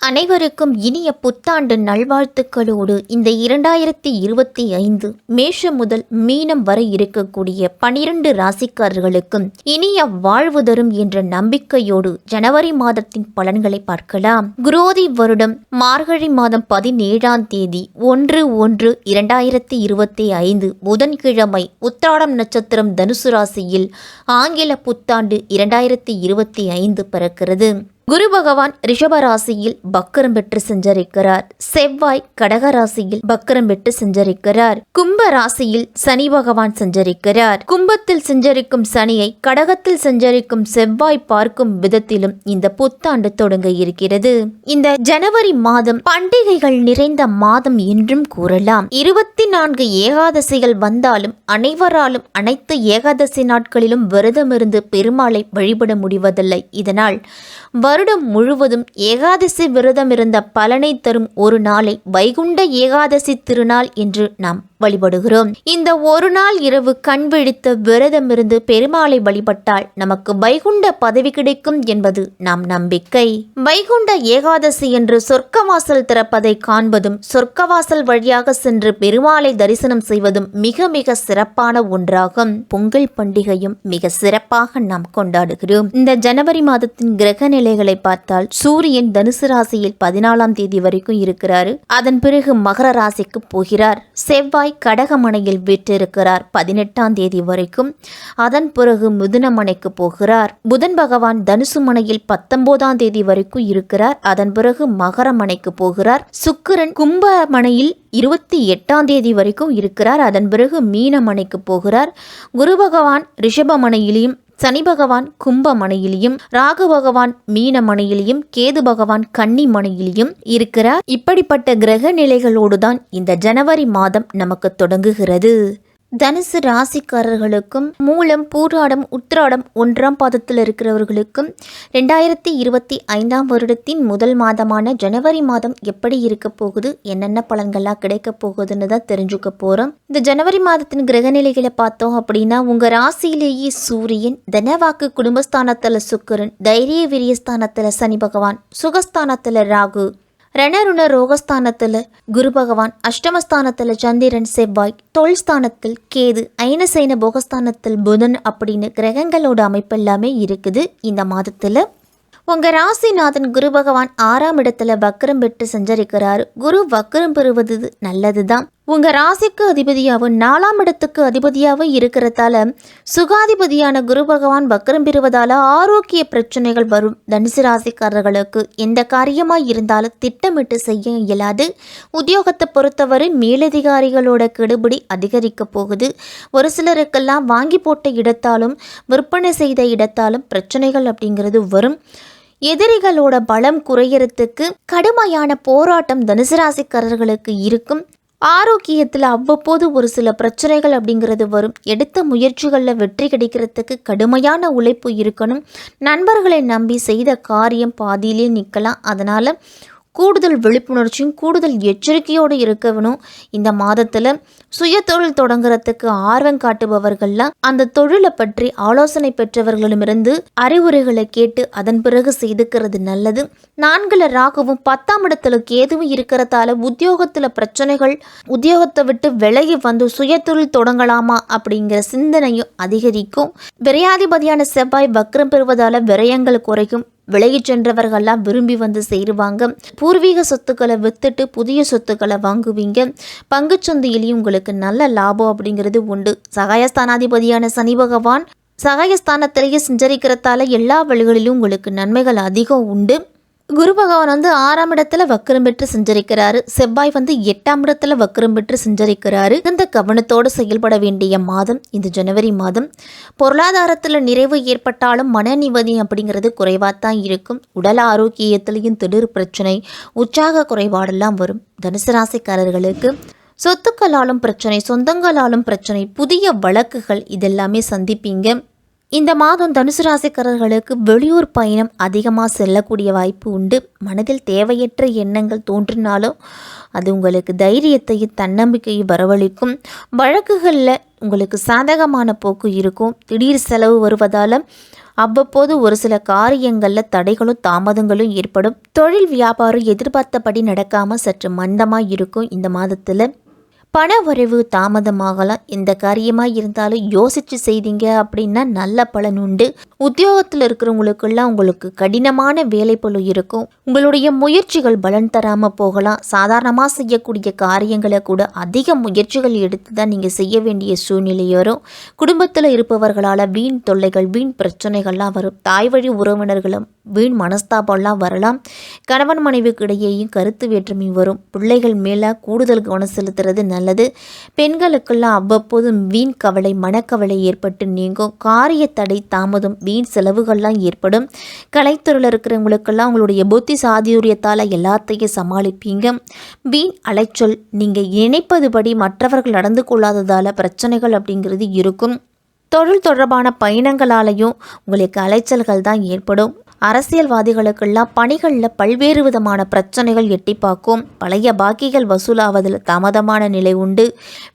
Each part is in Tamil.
அனைவருக்கும் இனிய புத்தாண்டு நல்வாழ்த்துக்களோடு இந்த 2025 மேஷம் முதல் மீனம் வரை இருக்கக்கூடிய 12 ராசிக்காரர்களுக்கும் இனிய வாழ்வு தரும் என்ற நம்பிக்கையோடு ஜனவரி மாதத்தின் பலன்களை பார்க்கலாம். குரோதி வருடம் மார்கழி மாதம் 17ஆம் தேதி 1/1/2025 புதன்கிழமை உத்திராடம் நட்சத்திரம் தனுசு ராசியில் ஆங்கில புத்தாண்டு 2025 பிறக்கிறது. குரு பகவான் ரிஷப ராசியில் பக்கரம் பெற்று சஞ்சரிக்கிறார். செவ்வாய் கடக ராசியில் பக்கரம் பெற்று சஞ்சரிக்கிறார். கும்ப ராசியில் சனி பகவான் சஞ்சரிக்கிறார். கும்பத்தில் சஞ்சரிக்கும் சனியை கடகத்தில் சஞ்சரிக்கும் செவ்வாய் பார்க்கும் விதத்திலும் இந்த புத்தாண்டு தொடங்க இருக்கிறது. இந்த ஜனவரி மாதம் பண்டிகைகள் நிறைந்த மாதம் என்றும் கூறலாம். 24 ஏகாதசிகள் வந்தாலும் அனைவராலும் அனைத்து ஏகாதசி நாட்களிலும் விரதமிருந்து பெருமாளை வழிபட முடிவதில்லை. இதனால் வருடம் முழுவதும் ஏகாதசி விரதம் இருந்த பலனை தரும் ஒரு நாளை வைகுண்ட ஏகாதசி திருநாள் என்று நாம் வழிபடுகிறோம். இந்த ஒரு நாள் இரவு கண் விழித்து விரதமிருந்து பெருமாளை வழிபட்டால் நமக்கு வைகுண்ட பதவி கிடைக்கும் என்பது நாம் நம்பிக்கை. வைகுண்ட ஏகாதசி என்று சொர்க்கவாசல் திறப்பதை காண்பதும் சொர்க்கவாசல் வழியாக சென்று பெருமாளை தரிசனம் செய்வதும் மிக மிக சிறப்பான ஒன்றாகும். பொங்கல் பண்டிகையும் மிக சிறப்பாக நாம் கொண்டாடுகிறோம். இந்த ஜனவரி மாதத்தின் கிரக நிலைகளை பார்த்தால் சூரியன் தனுசு ராசியில் 14ஆம் தேதி வரைக்கும் இருக்கிறாரு. அதன் பிறகு மகர ராசிக்கு போகிறார். செவ்வாய் கடகமனையில் வீற்றிருக்கிறார் 18ஆம் தேதி வரைக்கும். அதன் பிறகு மிதுனமனைக்கு போகிறார். புதன் பகவான் தனுசு மனையில் 19ஆம் தேதி வரைக்கும் இருக்கிறார். அதன் பிறகு மகரமனைக்கு போகிறார். சுக்கிரன் கும்பமனையில் 28ஆம் தேதி வரைக்கும் இருக்கிறார். அதன் பிறகு மீனமனைக்கு போகிறார். குரு பகவான் ரிஷபமனையிலையும் சனி பகவான் கும்பமனையிலையும் ராகு பகவான் மீனமனையிலையும் கேது பகவான் கன்னி மனையிலையும் இருக்கிறார். இப்படிப்பட்ட கிரக நிலைகளோடுதான் இந்த ஜனவரி மாதம் நமக்கு தொடங்குகிறது. தனுசு ராசிக்காரர்களுக்கும் மூலம் பூராடம் உத்திராடம் 1ஆம் பாதத்தில் இருக்கிறவர்களுக்கும் 2025ஆம் வருடத்தின் முதல் மாதமான ஜனவரி மாதம் எப்படி இருக்க போகுது, என்னென்ன பலன்கள்லாம் கிடைக்க போகுதுன்னு தான் தெரிஞ்சுக்க போகிறோம். இந்த ஜனவரி மாதத்தின் கிரகநிலைகளை பார்த்தோம் அப்படின்னா உங்கள் ராசியிலேயே சூரியன், தனவாக்கு குடும்பஸ்தானத்தில் சுக்கிரன், தைரிய வீரியஸ்தானத்தில் சனி பகவான், சுகஸ்தானத்தில் ராகு, ரணருண ரோகஸ்தானத்தில் குரு பகவான், அஷ்டமஸ்தானத்தில் சந்திரன் செவ்வாய், தொல்ஸ்தானத்தில் கேது, ஐனசைன போகஸ்தானத்தில் புதன் அப்படின்னு கிரகங்களோட அமைப்பு எல்லாமே இருக்குது. இந்த மாதத்தில் உங்கள் ராசிநாதன் குரு பகவான் 6ஆம் இடத்துல வக்கரம் பெற்று சஞ்சரிக்கிறார். குரு வக்கரம் பெறுவது நல்லது தான். உங்கள் ராசிக்கு அதிபதியாகவும் 4ஆம் இடத்துக்கு அதிபதியாகவும் இருக்கிறதால சுகாதிபதியான குரு பகவான் வக்கரம் பெறுவதால் ஆரோக்கிய பிரச்சனைகள் வரும். தனுசு ராசிக்காரர்களுக்கு எந்த காரியமாக இருந்தாலும் திட்டமிட்டு செய்ய இயலாது. உத்தியோகத்தை பொறுத்தவரை மேலதிகாரிகளோட கெடுபிடி அதிகரிக்க போகுது. ஒரு சிலருக்கெல்லாம் வாங்கி போட்ட இடத்தாலும் விற்பனை செய்த இடத்தாலும் பிரச்சனைகள் அப்படிங்கிறது வரும். எதிரிகளோட பலம் குறையறதுக்கு கடுமையான போராட்டம் தனுசு ராசிக்காரர்களுக்கு இருக்கும். ஆரோக்கியத்தில் அவ்வப்போது ஒரு சில பிரச்சனைகள் அப்படிங்கிறது வரும். எடுத்த முயற்சிகளில் வெற்றி கிடைக்கிறதுக்கு கடுமையான உழைப்பு இருக்கணும். நண்பர்களை நம்பி செய்த காரியம் பாதியிலே நிற்கலாம். அதனால் கூடுதல் விழிப்புணர்ச்சியும் கூடுதல் எச்சரிக்கையோடு இருக்க வேணும். இந்த மாதத்தில் சுய தொழில் தொடங்குறதுக்கு ஆர்வம் காட்டுபவர்கள்லாம் அந்த தொழிலை பற்றி ஆலோசனை பெற்றவர்களிடமிருந்து அறிவுரைகளை கேட்டு அதன் பிறகு செய்துக்கிறது நல்லது. 4ல் ராகுவும் 10ஆம் இடத்துல கேதுவும் இருக்கிறதால உத்தியோகத்தில் பிரச்சனைகள், உத்தியோகத்தை விட்டு விலகி வந்து சுய தொழில் தொடங்கலாமா அப்படிங்கிற சிந்தனையும் அதிகரிக்கும். விரையாதிபதியான செவ்வாய் வக்ரம் பெறுவதால விரயங்கள் குறைக்கும். விலகி சென்றவர்கள்லாம் விரும்பி வந்து சேருவாங்க. பூர்வீக சொத்துக்களை வித்துட்டு புதிய சொத்துக்களை வாங்குவீங்க. பங்குச்சந்தையிலையும் உங்களுக்கு நல்ல லாபம் அப்படிங்கிறது உண்டு. சகாயஸ்தானாதிபதியான சனி பகவான் சகாயஸ்தானத்திலேயே சஞ்சரிக்கிறதால எல்லா வழிகளிலும் உங்களுக்கு நன்மைகள் அதிகம் உண்டு. குரு பகவான் 6ஆம் இடத்துல வக்கரம் பெற்று சஞ்சரிக்கிறாரு. செவ்வாய் 8ஆம் இடத்துல வக்கரம் பெற்று சஞ்சரிக்கிறாரு. இந்த கவனத்தோடு செயல்பட வேண்டிய மாதம் இந்த ஜனவரி மாதம். பொருளாதாரத்தில் நிறைவு ஏற்பட்டாலும் மன நிம்மதி அப்படிங்கிறது குறைவாத்தான் இருக்கும். உடல் ஆரோக்கியத்திலையும் திடீர் பிரச்சனை, உற்சாக குறைபாடெல்லாம் வரும். தனுசு ராசிக்காரர்களுக்கு சொத்துக்களாலும் பிரச்சனை, சொந்தங்களாலும் பிரச்சனை, புதிய வழக்குகள் இதெல்லாமே சந்திப்பீங்க. இந்த மாதம் தனுசு ராசிக்காரர்களுக்கு வெளியூர் பயணம் அதிகமாக செல்லக்கூடிய வாய்ப்பு உண்டு. மனதில் தேவையற்ற எண்ணங்கள் தோன்றினாலும் அது உங்களுக்கு தைரியத்தையும் தன்னம்பிக்கையும் வரவழைக்கும். வழக்குகளில் உங்களுக்கு சாதகமான போக்கு இருக்கும். திடீர் செலவு வருவதால் அவ்வப்போது ஒரு சில காரியங்களில் தடைகளும் தாமதங்களும் ஏற்படும். தொழில் வியாபாரம் எதிர்பார்த்தபடி நடக்காமல் சற்று மந்தமாக இருக்கும். இந்த மாதத்தில் பண வரவு தாமதமாகலாம். எந்த காரியமாக இருந்தாலும் யோசித்து செய்தீங்க அப்படின்னா நல்ல பலன் உண்டு. உத்தியோகத்தில் இருக்கிறவங்களுக்கெல்லாம் உங்களுக்கு கடினமான வேலைப்பளு இருக்கும். உங்களுடைய முயற்சிகள் பலன் தராமல் போகலாம். சாதாரணமாக செய்யக்கூடிய காரியங்களை கூட அதிக முயற்சிகள் எடுத்து தான் நீங்கள் செய்ய வேண்டிய சூழ்நிலை வரும். குடும்பத்தில் இருப்பவர்களால் வீண் தொல்லைகள் வீண் பிரச்சனைகள்லாம் வரும். தாய் வழி உறவினர்களும் வீண் மனஸ்தாபம்லாம் வரலாம். கணவன் மனைவிக்கு இடையேயும் கருத்து வேற்றுமை வரும். பிள்ளைகள் மேலே கூடுதல் கவனம் செலுத்துறது நல்லது. பெண்களுக்கெல்லாம் அவ்வப்போது வீண் கவலை மனக்கவலை ஏற்பட்டு நீங்கும். காரிய தடை தாமதம் வீண் செலவுகள்லாம் ஏற்படும். கலைத்துறையில் இருக்கிறவங்களுக்கெல்லாம் உங்களுடைய புத்தி சாதுரியத்தால் எல்லாத்தையும் சமாளிப்பீங்க. வீண் அலைச்சல் நீங்கள் நினைப்பதுபடி மற்றவர்கள் நடந்து கொள்ளாததால் பிரச்சனைகள் அப்படிங்கிறது இருக்கும். தொழில் தொடர்பான பயணங்களாலையும் உங்களுக்கு அலைச்சல்கள் தான் ஏற்படும். அரசியல்வாதிகளுக்கெல்லாம் பணிகளில் பல்வேறு விதமான பிரச்சனைகள் எட்டி பார்க்கும். பழைய பாக்கிகள் வசூலாவதில் தாமதமான நிலை உண்டு.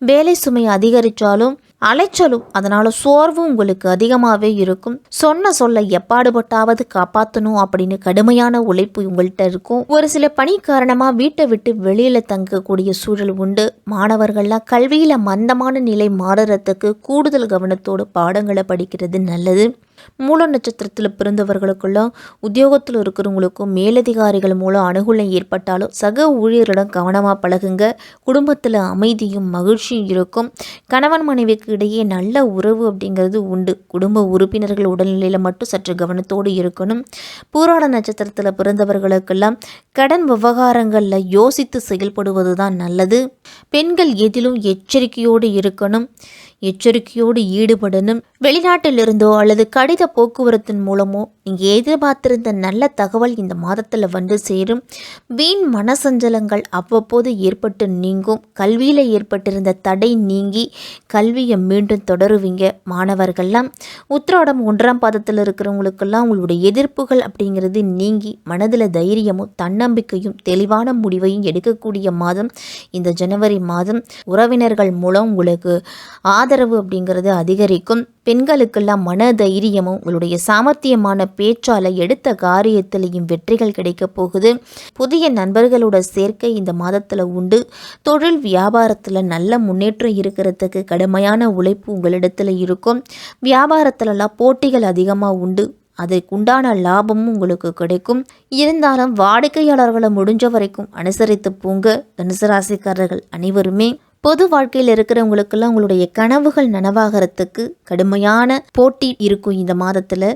வேலை சுமை அதிகரித்தாலும் அலைச்சலும் அதனால் சோர்வும் உங்களுக்கு அதிகமாகவே இருக்கும். சொன்ன சொல்ல எப்பாடுபட்டாவது காப்பாற்றணும் அப்படின்னு கடுமையான உழைப்பு உங்கள்கிட்ட இருக்கும். ஒரு சில பணி காரணமாக வீட்டை விட்டு வெளியில் தங்கக்கூடிய சூழல் உண்டு. மாணவர்கள்லாம் கல்வியில் மந்தமான நிலை மாறுறதுக்கு கூடுதல் கவனத்தோடு பாடங்களை படிக்கிறது நல்லது. மூல நட்சத்திரத்தில் பிறந்தவர்களுக்கெல்லாம் உத்தியோகத்தில் இருக்கிறவங்களுக்கும் மேலதிகாரிகள் மூலம் அனுகூலம் ஏற்பட்டாலும் சக ஊழியரிடம் கவனமாக பழகுங்க. குடும்பத்தில் அமைதியும் மகிழ்ச்சியும் இருக்கும். கணவன் மனைவிக்கு இடையே நல்ல உறவு அப்படிங்கிறது உண்டு. குடும்ப உறுப்பினர்கள் உடல்நிலையில் மட்டும் சற்று கவனத்தோடு இருக்கணும். பூராட நட்சத்திரத்தில் பிறந்தவர்களுக்கெல்லாம் கடன் விவகாரங்களில் யோசித்து செயல்படுவது தான் நல்லது. பெண்கள் எதிலும் எச்சரிக்கையோடு இருக்கணும். எச்சரிக்கையோடு ஈடுபடணும். வெளிநாட்டில் இருந்தோ அல்லது கடித போக்குவரத்தின் மூலமோ நீங்கள் எதிர்பார்த்திருந்த நல்ல தகவல் இந்த மாதத்தில் வந்து சேரும். வீண் மனசஞ்சலங்கள் அவ்வப்போது ஏற்பட்டு நீங்கும். கல்வியில் ஏற்பட்டிருந்த தடை நீங்கி கல்வியை மீண்டும் தொடருவீங்க. மாணவர்கள்லாம் உத்திராடம் 1ஆம் பாதத்தில் இருக்கிறவங்களுக்கெல்லாம் உங்களுடைய எதிர்ப்புகள் அப்படிங்கிறது நீங்கி மனதில் தைரியமும் தன்னம்பிக்கையும் தெளிவான முடிவையும் எடுக்கக்கூடிய மாதம் இந்த ஜனவரி மாதம். உறவினர்கள் மூலம் உங்களுக்கு ஆதரவு அப்படிங்கிறது அதிகரிக்கும். பெண்களுக்கெல்லாம் மன தைரியமும் உங்களுடைய சாமர்த்தியமான பேச்சால் எடுத்த காரியத்திலையும் வெற்றிகள் கிடைக்க போகுது. புதிய நண்பர்களோட சேர்க்கை இந்த மாதத்தில் உண்டு. தொழில் வியாபாரத்தில் நல்ல முன்னேற்றம் இருக்கிறதுக்கு கடுமையான உழைப்பு உங்களிடத்தில் இருக்கும். வியாபாரத்திலலாம் போட்டிகள் அதிகமாக உண்டு. அதற்குண்டான லாபமும் உங்களுக்கு கிடைக்கும். இருந்தாலும் வாடிக்கையாளர்களை முடிஞ்ச வரைக்கும் அனுசரித்து போங்க. தனுசு ராசிக்காரர்கள் அனைவருமே பொது வாழ்க்கையில் இருக்கிறவங்களுக்கெல்லாம் உங்களுடைய கனவுகள் நனவாகிறதுக்கு கடுமையான போட்டி இருக்கும். இந்த மாதத்தில்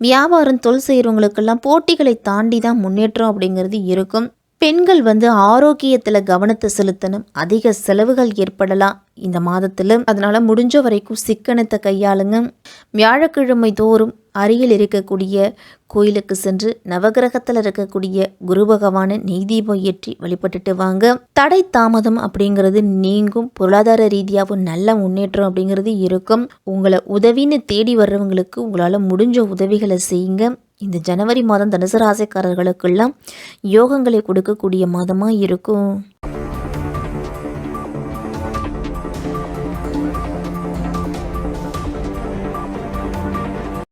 வியாபாரம் தொழில் செய்கிறவங்களுக்கெல்லாம் போட்டிகளை தாண்டி தான் முன்னேற்றம் அப்படிங்கிறது இருக்கும். பெண்கள் ஆரோக்கியத்தில் கவனத்தை செலுத்தணும். அதிக செலவுகள் ஏற்படலாம் இந்த மாதத்தில். அதனால் முடிஞ்ச வரைக்கும் சிக்கனத்தை கையாளுங்க. வியாழக்கிழமை தோறும் அருகில் இருக்கக்கூடிய கோயிலுக்கு சென்று நவகிரகத்தில் இருக்கக்கூடிய குரு பகவானை நெய் தீபம் ஏற்றி வழிபட்டுட்டு வாங்க. தடை தாமதம் அப்படிங்கிறது நீங்கும். பொருளாதார ரீதியாகவும் நல்ல முன்னேற்றம் அப்படிங்கிறது இருக்கும். உங்களை உதவின்னு தேடி வர்றவங்களுக்கு உங்களால் முடிஞ்ச உதவிகளை செய்யுங்க. இந்த ஜனவரி மாதம் தனுசு ராசிக்காரர்களுக்கெல்லாம் யோகங்களை கொடுக்கக்கூடிய மாதமாக இருக்கும்.